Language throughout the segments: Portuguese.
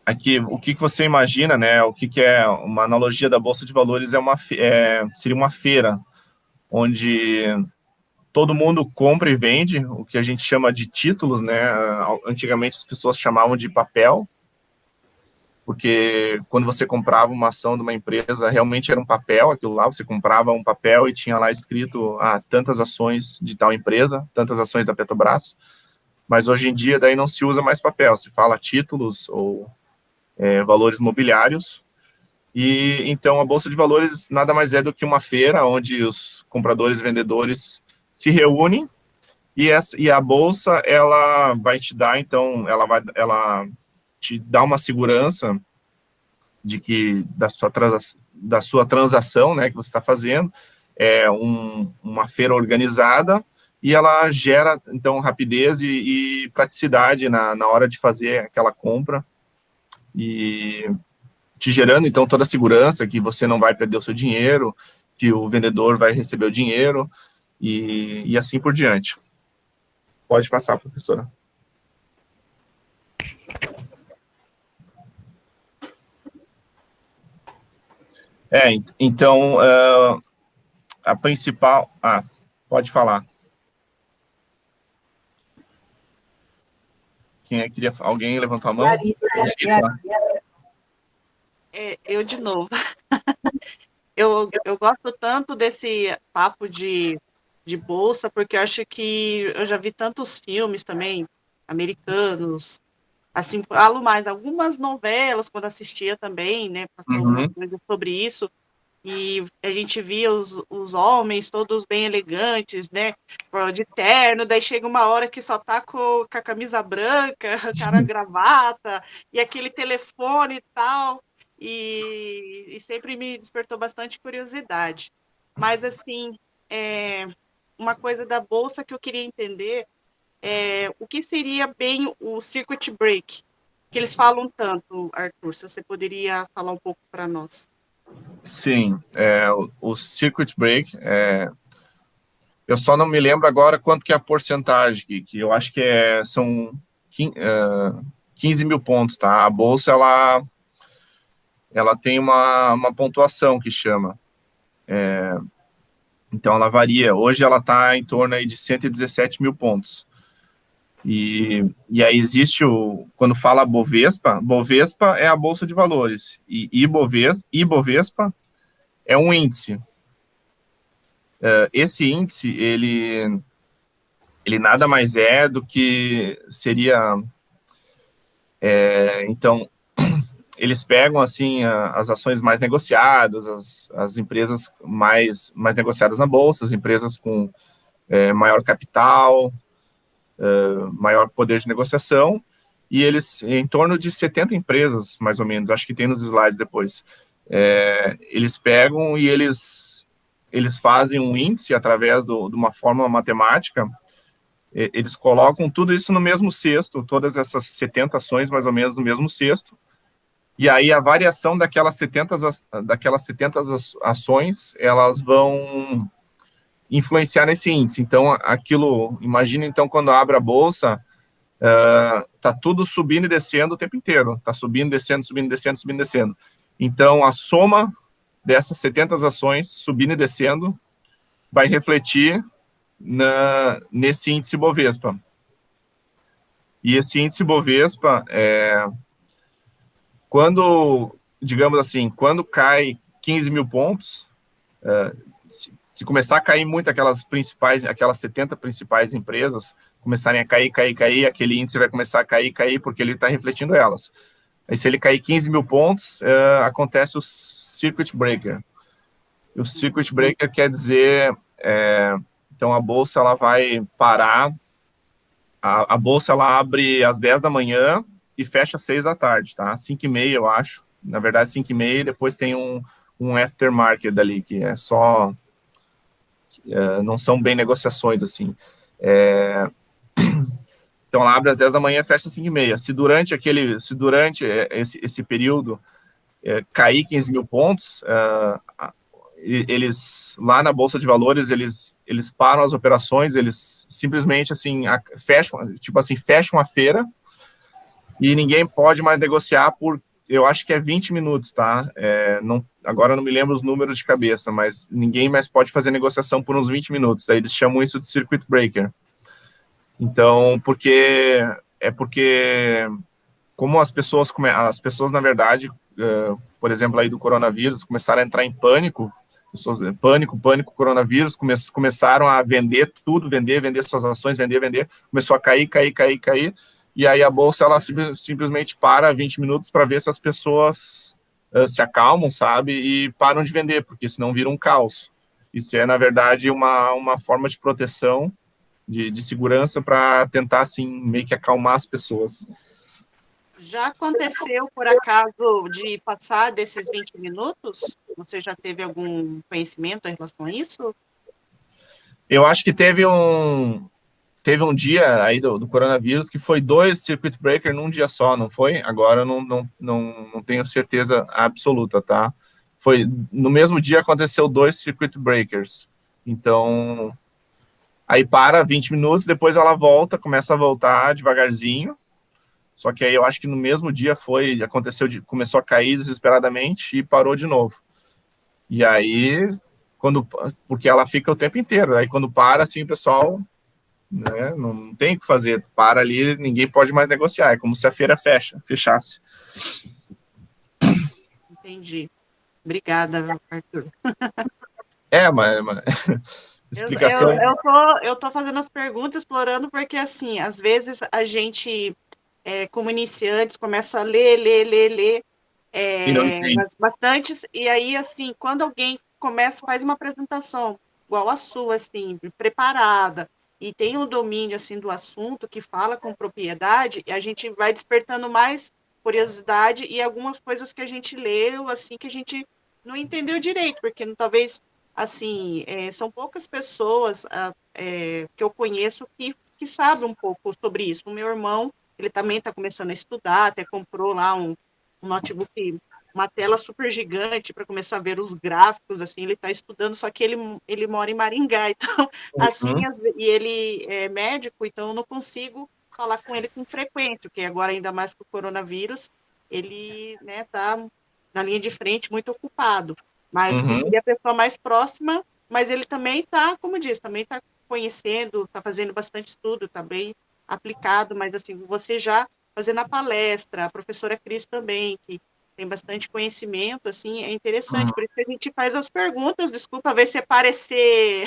aqui, o que você imagina, né? O que é uma analogia da Bolsa de Valores seria uma feira, onde todo mundo compra e vende, o que a gente chama de títulos, né? Antigamente as pessoas chamavam de papel, porque quando você comprava uma ação de uma empresa, realmente era um papel, aquilo lá, você comprava um papel e tinha lá escrito tantas ações de tal empresa, tantas ações da Petrobras, mas hoje em dia daí não se usa mais papel, se fala títulos ou valores mobiliários, e então a Bolsa de Valores nada mais é do que uma feira onde os compradores e vendedores se reúnem, e a Bolsa, ela vai te dar, então, ela te dá uma segurança de que da sua transação, né, que você está fazendo, uma feira organizada, e ela gera, então, rapidez e praticidade na hora de fazer aquela compra, e te gerando, então, toda a segurança que você não vai perder o seu dinheiro, que o vendedor vai receber o dinheiro, e assim por diante. Pode passar, professora. Então, a principal... pode falar. Quem queria... Alguém levantou a mão? Eu de novo. Eu gosto tanto desse papo de bolsa, porque eu acho que eu já vi tantos filmes também, americanos, assim, falo mais, algumas novelas, quando assistia também, né, passou alguma coisa sobre isso, e a gente via os homens todos bem elegantes, né, de terno, daí chega uma hora que só tá com a camisa branca, o cara gravata, e aquele telefone e tal, e sempre me despertou bastante curiosidade. Mas, assim, uma coisa da Bolsa que eu queria entender o que seria bem o circuit break, que eles falam tanto, Arthur, se você poderia falar um pouco para nós. Sim, o circuit break, eu só não me lembro agora quanto que é a porcentagem, que eu acho que são 15 mil pontos, tá? A Bolsa, ela tem uma pontuação que chama. Então, ela varia. Hoje, ela está em torno aí de 117 mil pontos. E aí existe quando fala Bovespa, Bovespa é a Bolsa de Valores, e Ibovespa é um índice. Esse índice, ele nada mais é do que seria... então, eles pegam, assim, as ações mais negociadas, as empresas mais negociadas na Bolsa, as empresas com maior capital, maior poder de negociação, e eles, em torno de 70 empresas, mais ou menos, acho que tem nos slides depois, eles pegam e eles fazem um índice através de uma fórmula matemática. Eles colocam tudo isso no mesmo cesto, todas essas 70 ações, mais ou menos, no mesmo cesto, e aí a variação daquelas 70 ações, elas vão influenciar nesse índice. Então, imagina, então, quando abre a Bolsa, tá tudo subindo e descendo o tempo inteiro, tá subindo, descendo, subindo, descendo, subindo, descendo. Então, a soma dessas 70 ações, subindo e descendo, vai refletir nesse índice Bovespa. E esse índice Bovespa, digamos assim, quando cai 15 mil pontos, se começar a cair muito aquelas 70 principais empresas, começarem a cair, aquele índice vai começar a cair, porque ele está refletindo elas. Aí, se ele cair 15 mil pontos, acontece o circuit breaker. E o circuit breaker quer dizer, então a Bolsa, ela vai parar, a Bolsa, ela abre às 10 da manhã e fecha às 6 da tarde, tá? 5h30, eu acho. Na verdade, 5h30, e depois tem um aftermarket ali, que é só... não são bem negociações, assim. Então, ela abre às 10 da manhã e fecha às 5h30. Se durante esse período cair 15 mil pontos, eles, lá na Bolsa de Valores, eles param as operações, eles simplesmente, assim, fecham a feira, e ninguém pode mais negociar por, eu acho que é 20 minutos, tá? Agora eu não me lembro os números de cabeça, mas ninguém mais pode fazer negociação por uns 20 minutos. Daí eles chamam isso de circuit breaker. Então, porque como as pessoas, na verdade, por exemplo, aí do coronavírus, começaram a entrar em pânico, pânico, coronavírus, começaram a vender tudo, vender suas ações, vender, começou a cair, e aí a bolsa, ela simplesmente para 20 minutos para ver se as pessoas se acalmam, sabe, e param de vender, porque senão vira um caos. Isso é, na verdade, uma forma de proteção, de segurança, para tentar, assim, meio que acalmar as pessoas. Já aconteceu, por acaso, de passar desses 20 minutos? Você já teve algum conhecimento em relação a isso? Eu acho que teve um dia aí do coronavírus que foi 2 circuit breaker num dia só, não foi? Agora eu não tenho certeza absoluta, tá? Foi, no mesmo dia aconteceu 2 circuit breakers. Então, aí para 20 minutos, depois ela começa a voltar devagarzinho. Só que aí eu acho que no mesmo dia começou a cair desesperadamente e parou de novo. E aí, porque ela fica o tempo inteiro, aí quando para, assim, o pessoal, né, não tem o que fazer, para ali, ninguém pode mais negociar, é como se a feira fechasse. Entendi. Obrigada, Arthur. Mas explicação... Eu tô fazendo as perguntas, explorando, porque, assim, às vezes a gente, como iniciantes, começa a ler, E não entende. bastantes, e aí, assim, quando alguém faz uma apresentação igual a sua, assim, preparada, e tem o domínio, assim, do assunto, que fala com propriedade, e a gente vai despertando mais curiosidade e algumas coisas que a gente leu, assim, que a gente não entendeu direito, porque talvez, assim, são poucas pessoas que eu conheço que sabem um pouco sobre isso. O meu irmão, ele também está começando a estudar, até comprou lá um notebook, uma tela super gigante para começar a ver os gráficos, assim, ele está estudando, só que ele mora em Maringá, então, assim, e ele é médico, então eu não consigo falar com ele com frequência, porque agora, ainda mais com o coronavírus, ele, né, tá na linha de frente, muito ocupado, mas que seria a pessoa mais próxima, mas ele também está, como diz, também está conhecendo, está fazendo bastante estudo, está bem aplicado, mas, assim, você já fazendo a palestra, a professora Cris também, que tem bastante conhecimento, assim, é interessante, por isso que a gente faz as perguntas, desculpa ver se é parecer...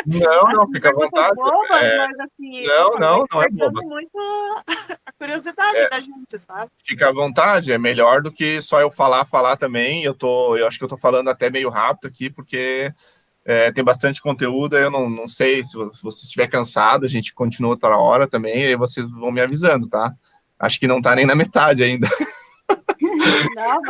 Não, fica à vontade. Bobas, mas, assim, não é boba. muito a curiosidade da gente, sabe? Fica à vontade, é melhor do que só eu falar também, eu acho que eu tô falando até meio rápido aqui, porque tem bastante conteúdo, eu não sei, se você estiver cansado, a gente continua outra hora também, e vocês vão me avisando, tá? Acho que não tá nem na metade ainda. Não,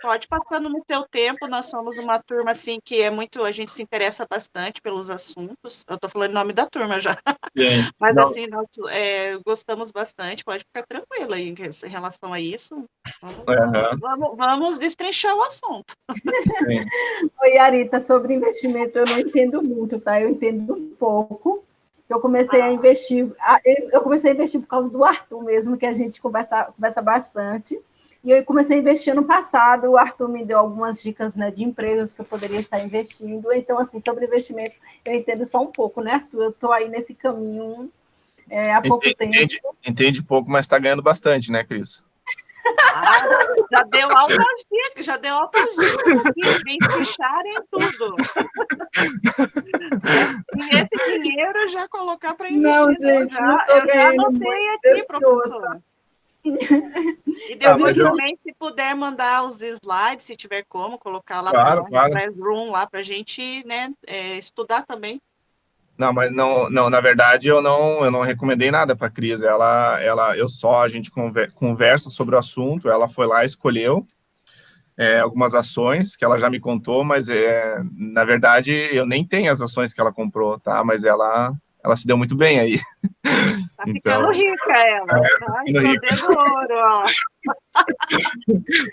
pode passando no seu tempo, nós somos uma turma, assim, que a gente se interessa bastante pelos assuntos, eu tô falando em nome da turma já, Sim. mas, Não. assim, nós gostamos bastante, pode ficar tranquila aí em relação a isso, vamos destrinchar o assunto. Sim. Oi, Arita, sobre investimento eu não entendo muito, tá? Eu entendo um pouco. Eu comecei a investir por causa do Arthur mesmo, que a gente conversa bastante. E eu comecei a investir ano passado, o Arthur me deu algumas dicas, né, de empresas que eu poderia estar investindo. Então, assim, sobre investimento, eu entendo só um pouco, né, Arthur? Eu estou aí nesse caminho há pouco tempo. Entende pouco, mas está ganhando bastante, né, Cris? Já deu altas dicas aqui, vem ficharem tudo. E esse dinheiro já colocar para investir. Não, gente, eu já anotei aqui, professora. E depois também, se puder mandar os slides, se tiver como, colocar lá claro. Classroom lá para a gente, né, estudar também. Não, mas não, na verdade eu não recomendei nada para a Cris. A gente conversa sobre o assunto. Ela foi lá, escolheu algumas ações que ela já me contou, mas na verdade eu nem tenho as ações que ela comprou, tá? Mas ela se deu muito bem aí. Tá ficando rica ela. Tá escondendo ouro, ó.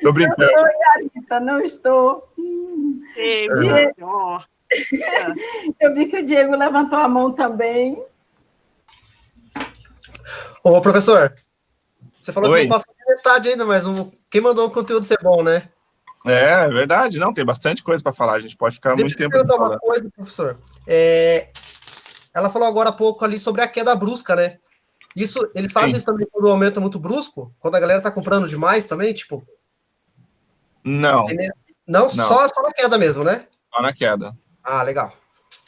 Tô brincando. Não estou, Arita, não estou. Eu vi que o Diego levantou a mão também. Ô, professor. Você falou que não passou de metade ainda, mas quem mandou o conteúdo ser bom, né? É verdade, não, tem bastante coisa para falar, a gente pode ficar muito tempo. Deixa eu perguntar uma coisa, professor. Ela falou agora há pouco ali sobre a queda brusca, né? Eles fazem isso também quando o aumento é muito brusco? Quando a galera tá comprando demais também, tipo? Não. Não. Só na queda mesmo, né? Só na queda. Ah, legal.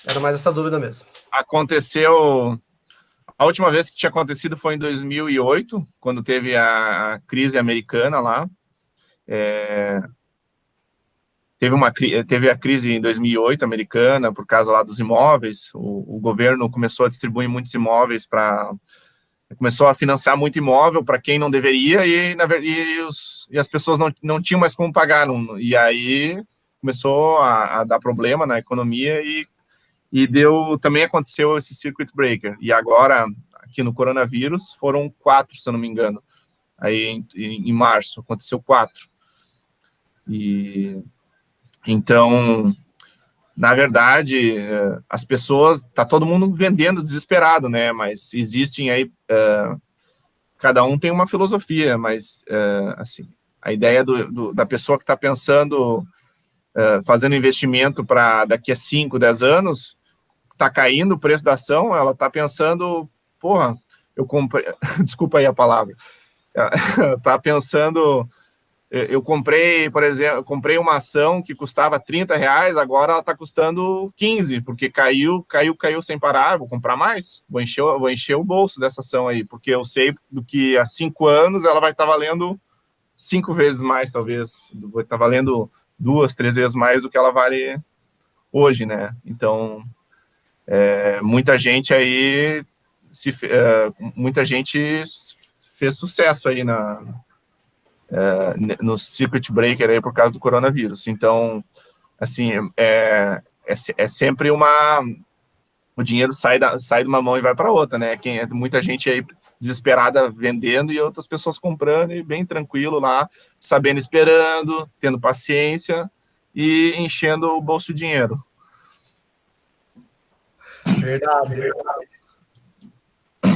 Era mais essa dúvida mesmo. Aconteceu... A última vez que tinha acontecido foi em 2008, quando teve a crise americana lá. Teve a crise em 2008 americana, por causa lá dos imóveis. O governo começou a distribuir muitos imóveis começou a financiar muito imóvel para quem não deveria, e as pessoas não tinham mais como pagar. E aí começou a dar problema na economia, também aconteceu esse circuit breaker. E agora, aqui no coronavírus, foram 4, se eu não me engano. Aí, em março, aconteceu 4. Então, na verdade, as pessoas... Tá todo mundo vendendo desesperado, né? Mas existem aí... cada um tem uma filosofia, mas, assim, a ideia da pessoa que está pensando... fazendo investimento para daqui a 5, 10 anos, está caindo o preço da ação, ela está pensando, porra, eu comprei, desculpa aí a palavra, está pensando, eu comprei, por exemplo, uma ação que custava R$30, agora ela está custando 15, porque caiu sem parar, vou comprar mais, vou encher o bolso dessa ação aí, porque eu sei do que há 5 anos ela vai estar valendo 5 vezes mais, talvez, vai estar valendo 2, 3 vezes mais do que ela vale hoje, né? Então, muita gente aí, muita gente fez sucesso aí no circuit breaker aí por causa do coronavírus. Então, assim, é sempre o dinheiro sai de uma mão e vai para outra, né? Muita gente aí desesperada vendendo e outras pessoas comprando, e bem tranquilo lá, sabendo, esperando, tendo paciência e enchendo o bolso de dinheiro. Verdade.